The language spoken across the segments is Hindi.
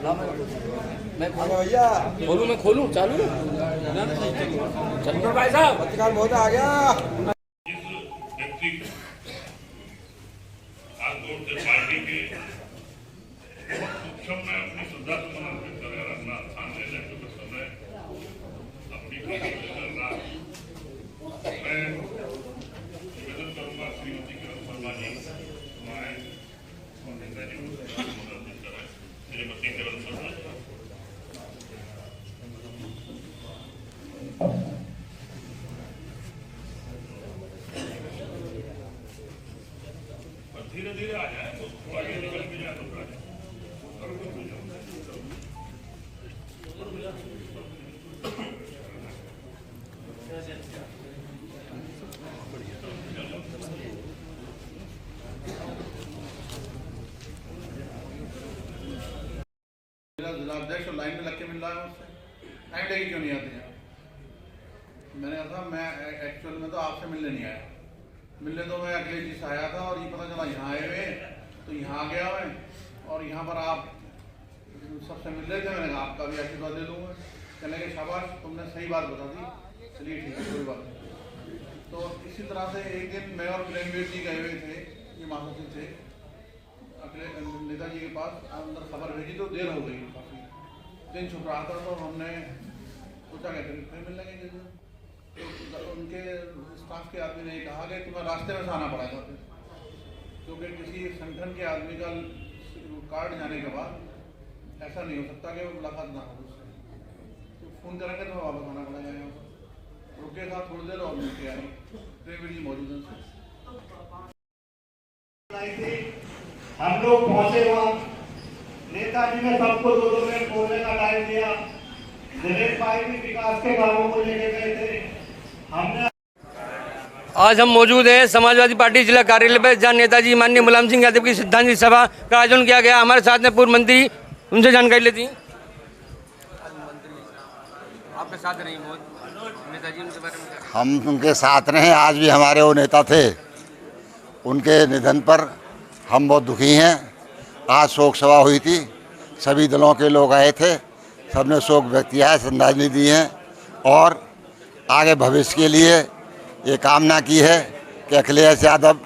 मैं भैया खोलूँ, मैं खोलूँ, चालू चलो भाई साहब, पत्रकार महोदय आ गया। व्यक्ति खासतौर से पार्टी के उत्सव में अपनी श्रद्धा को समर्पित कर अपना स्थान लेने के समय अपनी करना, मैं निवेदन करूंगा श्रीमती किरण शर्मा जी आए और नेताजी को समर्पित करें। श्रीमती किरण शर्मा जी धीरे धीरे आ जाए तो आगे निकल के जाए तो जिलाध्यक्ष लाइन में लग के मिल रहा है उससे टाइम लेके क्यों नहीं आते हैं? मैंने कहा मैं एक्चुअल में तो आपसे मिलने नहीं आया, मिलने तो मैं अखिलेश जी से आया था और ये पता चला यहाँ आए हुए तो यहाँ आ गया मैं और यहाँ पर आप सबसे मिल रहे थे। मैंने कहा आपका भी आशीर्वाद ले लूँगा। कहने के शाबाश, तुमने सही बात बता दी, चलिए ठीक है, कोई बात नहीं। तो इसी तरह से एक दिन मैं और प्रेमवीर जी गए हुए थे, ये महासचिव थे, नेताजी के पास अंदर खबर भेजी तो देर हो गई, काफ़ी दिन छुप रहा था। तो हमने सोचा कहते फिर मिल लेंगे। तो उनके स्टाफ के आदमी ने कहा कि तुम्हें रास्ते में से आना पड़ेगा फिर, क्योंकि किसी संगठन के आदमी का कार्ड जाने के बाद ऐसा नहीं हो सकता कि वो मुलाकात ना हो उससे, तो फ़ोन करेंगे तो वापस आना पड़ेगा। यहाँ पर रुके था थोड़ी देर और मिल के आई, प्रेमवीर जी मौजूद हैं। हम लोग पहुंचे वहाँ, नेताजी ने सबको 2-2 मिनट बोलने का टाइम दिया। दिनेश भाई भी विकास के कामों को लेके गए थे। हमने आज हम मौजूद हैं समाजवादी पार्टी जिला कार्यालय पर, जहाँ नेताजी माननीय मुलायम सिंह यादव की श्रद्धांजलि सभा का आयोजन किया गया। हमारे साथ में पूर्व मंत्री, उनसे जानकारी लेती हैं। आपके साथ रही नेताजी, उनके बारे में हम उनके साथ रहे, आज भी हमारे वो नेता थे। उनके निधन पर हम बहुत दुखी हैं। आज शोक सभा हुई थी, सभी दलों के लोग आए थे, सबने शोक व्यक्त किया है, श्रद्धांजलि दी है और आगे भविष्य के लिए ये कामना की है कि अखिलेश यादव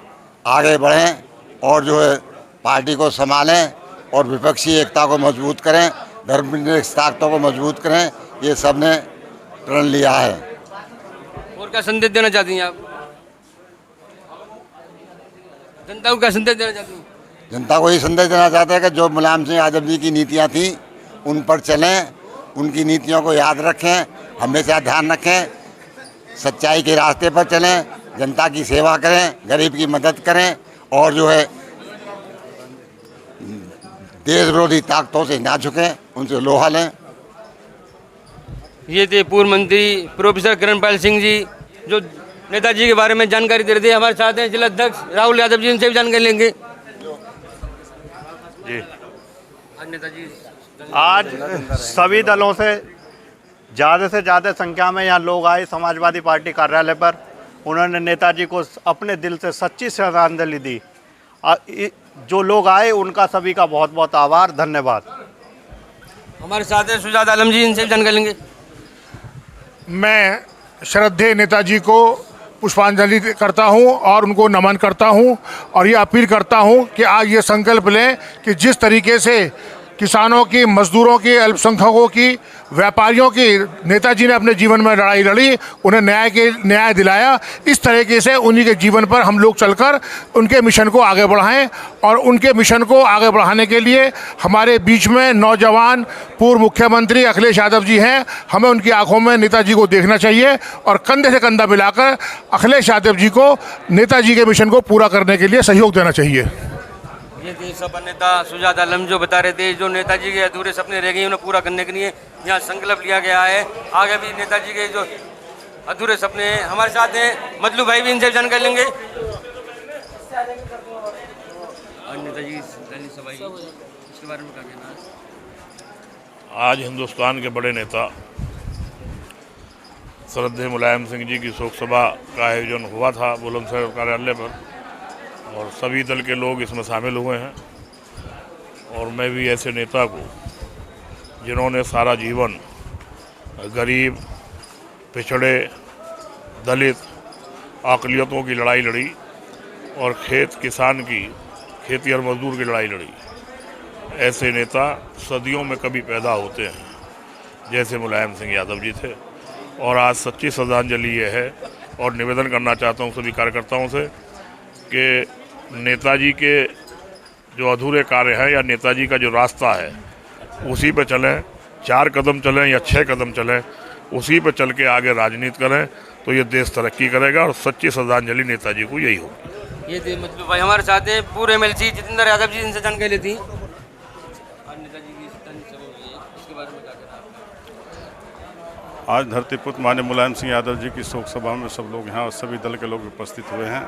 आगे बढ़ें और जो है पार्टी को संभालें और विपक्षी एकता को मजबूत करें, धर्मनिरपेक्षता को मजबूत करें। ये सब ने प्रण लिया है। और क्या संदेश देना चाहती हैं आप जनता को? क्या संदेश देना चाहती हैं? जनता को ये संदेश देना चाहते हैं कि जो मुलायम सिंह यादव जी की नीतियाँ थीं उन पर चलें, उनकी नीतियों को याद रखें, हमेशा ध्यान रखें, सच्चाई के रास्ते पर चलें, जनता की सेवा करें, गरीब की मदद करें और जो है देश विरोधी ताकतों से ना झुकें, उनसे लोहा लें। ये थे पूर्व मंत्री प्रोफेसर किरणपाल सिंह जी, जो नेताजी के बारे में जानकारी दे रहे थे। हमारे साथ हैं जिला अध्यक्ष राहुल यादव जी, उनसे भी जानकारी लेंगे। जी नेताजी आज सभी दलों से ज़्यादा संख्या में यहाँ लोग आए समाजवादी पार्टी कार्यालय पर। उन्होंने नेताजी को अपने दिल से सच्ची श्रद्धांजलि दी। जो लोग आए उनका सभी का बहुत बहुत आभार, धन्यवाद। हमारे साथ हैं सुजात आलम जी, इनसे जानकारी लेंगे। मैं श्रद्धेय नेताजी को पुष्पांजलि करता हूं और उनको नमन करता हूं और ये अपील करता हूं कि आज ये संकल्प लें कि जिस तरीके से किसानों की, मजदूरों की, अल्पसंख्यकों की, व्यापारियों की नेताजी ने अपने जीवन में लड़ाई लड़ी, उन्हें न्याय दिलाया, इस तरीके से उन्हीं के जीवन पर हम लोग चलकर उनके मिशन को आगे बढ़ाएं। और उनके मिशन को आगे बढ़ाने के लिए हमारे बीच में नौजवान पूर्व मुख्यमंत्री अखिलेश यादव जी हैं। हमें उनकी आंखों में नेताजी को देखना चाहिए और कंधे से कंधा मिलाकर अखिलेश यादव जी को नेताजी के मिशन को पूरा करने के लिए सहयोग देना चाहिए। ये थे सपा नेता सुजात आलम, जो बता रहे थे जो नेताजी के अधूरे सपने रह गए उन्हें पूरा करने के लिए यहाँ संकल्प लिया गया है। आगे भी नेताजी के जो अधूरे सपने हैं। हमारे साथ हैं मतलू भाई, भी इनसे जानकारी लेंगे। और नेताजी सभा, इसके बारे में क्या कहना है? आज हिंदुस्तान के बड़े नेता श्रद्धेय मुलायम सिंह जी की शोक सभा का आयोजन हुआ था बुलंदशहर कार्यालय पर और सभी दल के लोग इसमें शामिल हुए हैं। और मैं भी ऐसे नेता को जिन्होंने सारा जीवन गरीब, पिछड़े, दलित, अक़लियतों की लड़ाई लड़ी और किसान की, खेती और मजदूर की लड़ाई लड़ी। ऐसे नेता सदियों में कभी पैदा होते हैं, जैसे मुलायम सिंह यादव जी थे। और आज सच्ची श्रद्धांजलि ये है, और निवेदन करना चाहता हूँ सभी कार्यकर्ताओं से कि नेताजी के जो अधूरे कार्य हैं या नेताजी का जो रास्ता है उसी पे चलें, 4 कदम चलें या 6 कदम चलें, उसी पे चल के आगे राजनीति करें तो ये देश तरक्की करेगा। और सच्ची श्रद्धांजलि नेताजी को यही होगी। ये थे मतलब भाई हमारे साथ हैं पूरे MLC जितेंद्र यादव जी, इनसे जानकारी लेती हैं। नेताजी की इसके बारे में क्या कहना है आपका? आज धरतीपुत्र माननीय मुलायम सिंह यादव जी की शोक सभा में सब लोग यहाँ और सभी दल के लोग उपस्थित हुए हैं।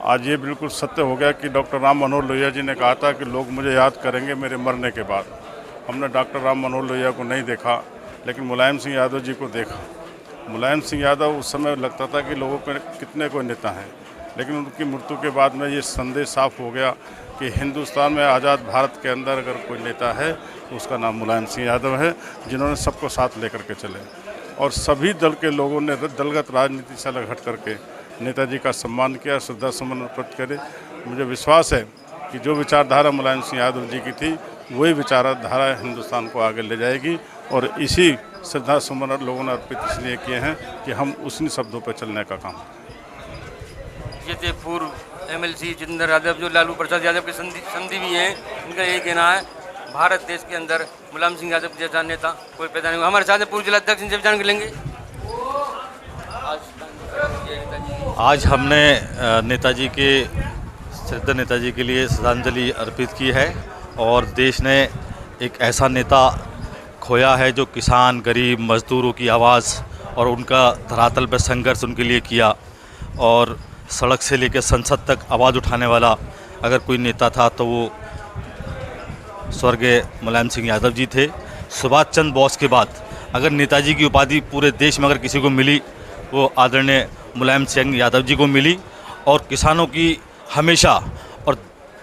आज ये बिल्कुल सत्य हो गया कि डॉक्टर राम मनोहर लोहिया जी ने कहा था कि लोग मुझे याद करेंगे मेरे मरने के बाद। हमने डॉक्टर राम मनोहर लोहिया को नहीं देखा, लेकिन मुलायम सिंह यादव जी को देखा। मुलायम सिंह यादव उस समय लगता था कि लोगों के कितने कोई नेता हैं, लेकिन उनकी मृत्यु के बाद में ये संदेश साफ हो गया कि हिंदुस्तान में आज़ाद भारत के अंदर अगर कोई नेता है तो उसका नाम मुलायम सिंह यादव है, जिन्होंने सबको साथ लेकर के चले। और सभी दल के लोगों ने दलगत राजनीति से अलग हट करके नेताजी का सम्मान किया, श्रद्धा सुमन अर्पित करे। मुझे विश्वास है कि जो विचारधारा मुलायम सिंह यादव जी की थी वही विचारधारा हिंदुस्तान को आगे ले जाएगी। और इसी श्रद्धा सुमन लोगों ने अर्पित इसलिए किए हैं कि हम उसी शब्दों पर चलने का काम करें। ये थे पूर्व MLC जितेंद्र यादव, जो लालू प्रसाद यादव के संधि भी हैं। इनका यही कहना है भारत देश के अंदर मुलायम सिंह यादव जैसा नेता कोई पैदा नहीं हुआ। हमारे साथ पूर्व जिला अध्यक्ष, इनसे जान लेंगे। आज हमने नेताजी के श्रद्धा नेताजी के लिए श्रद्धांजलि अर्पित की है। और देश ने एक ऐसा नेता खोया है जो किसान, गरीब, मजदूरों की आवाज़ और उनका धरातल पर संघर्ष उनके लिए किया। और सड़क से लेकर संसद तक आवाज़ उठाने वाला अगर कोई नेता था तो वो स्वर्गीय मुलायम सिंह यादव जी थे। सुभाष चंद्र बोस के बाद अगर नेताजी की उपाधि पूरे देश में अगर किसी को मिली वो आदरणीय मुलायम सिंह यादव जी को मिली। और किसानों की हमेशा और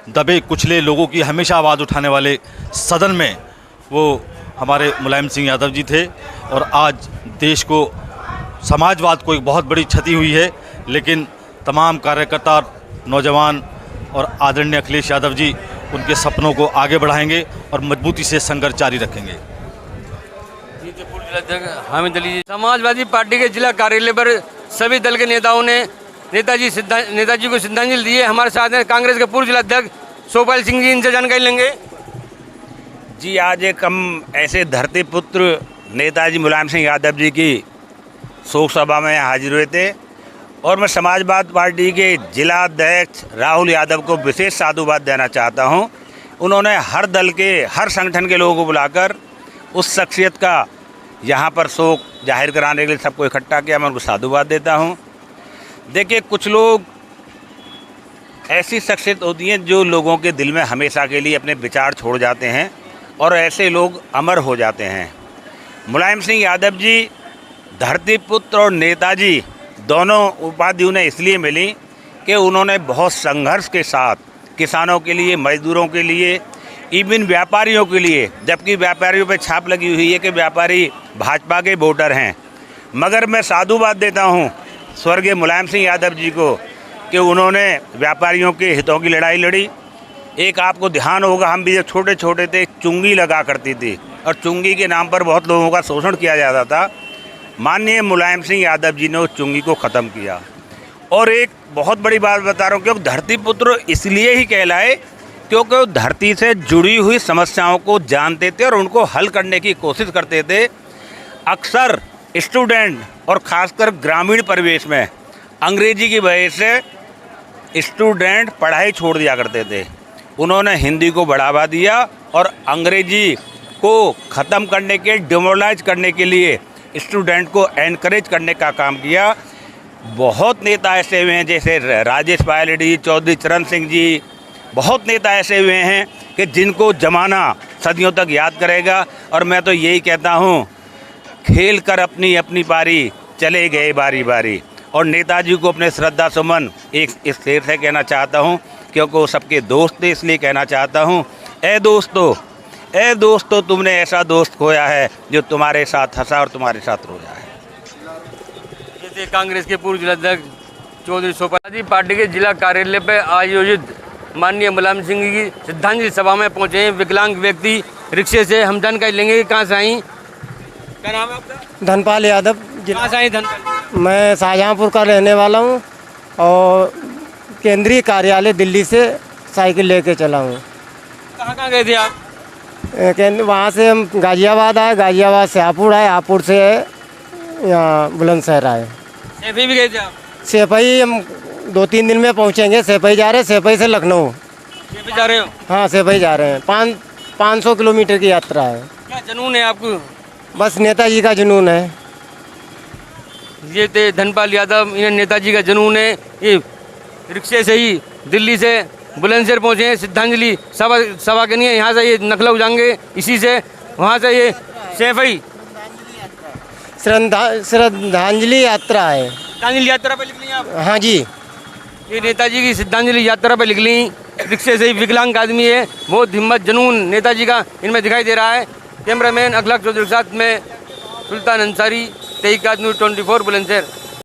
दबे कुचले लोगों की हमेशा आवाज़ उठाने वाले सदन में वो हमारे मुलायम सिंह यादव जी थे। और आज देश को समाजवाद को एक बहुत बड़ी क्षति हुई है, लेकिन तमाम कार्यकर्ता, नौजवान और आदरणीय अखिलेश यादव जी उनके सपनों को आगे बढ़ाएंगे और मजबूती से संघर्ष जारी रखेंगे। हामिद अली जी, समाजवादी पार्टी के जिला कार्यालय पर सभी दल के नेताओं ने नेताजी को श्रद्धांजलि दी है। हमारे साथ हैं कांग्रेस के पूर्व जिला अध्यक्ष सोपाल सिंह जी, इनसे जानकारी लेंगे। जी, आज एक हम ऐसे धरती पुत्र नेताजी मुलायम सिंह यादव जी की शोक सभा में हाजिर हुए थे और मैं समाजवादी पार्टी के जिला अध्यक्ष राहुल यादव को विशेष साधुवाद देना चाहता हूं। उन्होंने हर दल के, हर संगठन के लोगों को बुलाकर उस शख्सियत का यहाँ पर शोक जाहिर कराने के लिए सबको इकट्ठा किया। मैं उनको साधुवाद देता हूँ। देखिए, कुछ लोग ऐसी शख्सियत होती हैं जो लोगों के दिल में हमेशा के लिए अपने विचार छोड़ जाते हैं और ऐसे लोग अमर हो जाते हैं। मुलायम सिंह यादव जी धरती पुत्र और नेताजी दोनों उपाधि उन्हें इसलिए मिली कि उन्होंने बहुत संघर्ष के साथ किसानों के लिए, मजदूरों के लिए, इवन व्यापारियों के लिए, जबकि व्यापारियों पे छाप लगी हुई है कि व्यापारी भाजपा के वोटर हैं, मगर मैं साधुवाद देता हूं स्वर्गीय मुलायम सिंह यादव जी को कि उन्होंने व्यापारियों के हितों की लड़ाई लड़ी। एक आपको ध्यान होगा, हम भी जब छोटे छोटे थे चुंगी लगा करती थी और चुंगी के नाम पर बहुत लोगों का शोषण किया जाता था। माननीय मुलायम सिंह यादव जी ने उस चुंगी को ख़त्म किया। और एक बहुत बड़ी बात बता रहा हूँ कि धरती पुत्र इसलिए ही कहलाए क्योंकि वो धरती से जुड़ी हुई समस्याओं को जानते थे और उनको हल करने की कोशिश करते थे। अक्सर स्टूडेंट और ख़ासकर ग्रामीण परिवेश में अंग्रेजी की वजह से स्टूडेंट पढ़ाई छोड़ दिया करते थे। उन्होंने हिंदी को बढ़ावा दिया और अंग्रेजी को ख़त्म करने के, डिमोरलाइज करने के लिए स्टूडेंट को एनकरेज करने का काम किया। बहुत नेता ऐसे हुए हैं जैसे राजेश पायलट जी, चौधरी चरण सिंह जी, बहुत नेता ऐसे हुए हैं कि जिनको ज़माना सदियों तक याद करेगा। और मैं तो यही कहता हूँ, खेल कर अपनी अपनी पारी, चले गए बारी बारी। और नेताजी को अपने श्रद्धा सुमन एक इस शेर से कहना चाहता हूँ क्योंकि वो सबके दोस्त थे, इसलिए कहना चाहता हूँ, ए दोस्तों ए दोस्तों, तुमने ऐसा दोस्त खोया है जो तुम्हारे साथ हंसा और तुम्हारे साथ रोया है। ये थे कांग्रेस के पूर्व जिलाध्यक्ष चौधरी सोपाजी पार्टी के जिला कार्यालय पर आयोजित माननीय मुलायम सिंह की श्रद्धांजलि सभा में पहुंचे हैं विकलांग व्यक्ति रिक्शे से। हम जानकारी लेंगे कि कहाँ से आई, क्या नाम है आपका? धनपाल यादव। कहाँ से आई धनपाल? मैं शाहजहाँपुर का रहने वाला हूँ और केंद्रीय कार्यालय दिल्ली से साइकिल लेके चला हूँ। कहाँ गए थे आप? वहाँ से हम गाजियाबाद आए, गाजियाबाद से हापुड़ आए, हापुड़ से यहाँ बुलंदशहर आए। सैफई भी गए थे आप? सैफई हम 2-3 दिन में पहुँचेंगे। सैफई जा रहे हैं, सैफई से लखनऊ। सैफई जा रहे हो? हाँ, सैफई जा रहे हैं। 500 किलोमीटर की यात्रा है। क्या जुनून है आपको? बस नेताजी का जुनून है। ये थे धनपाल यादव, इन्हें नेताजी का जुनून है। ये रिक्शे से ही दिल्ली से बुलंदशहर पहुँचे हैं श्रद्धांजलि सभा के लिए। यहाँ से ये नखलऊ जाएंगे, इसी से वहाँ से ये सैफई श्रद्धांजलि यात्रा है। श्रद्धांजलि यात्रा पर निकली आप? हाँ जी। ये नेताजी की श्रद्धांजलि यात्रा पर निकली रिक्शे से ही। विकलांग आदमी है, बहुत हिम्मत जुनून नेताजी का इनमें दिखाई दे रहा है। कैमरामैन अखलाक चौधरी के साथ में सुल्तान अंसारी, तहकीकात न्यूज़ 24 बुलंदशहर।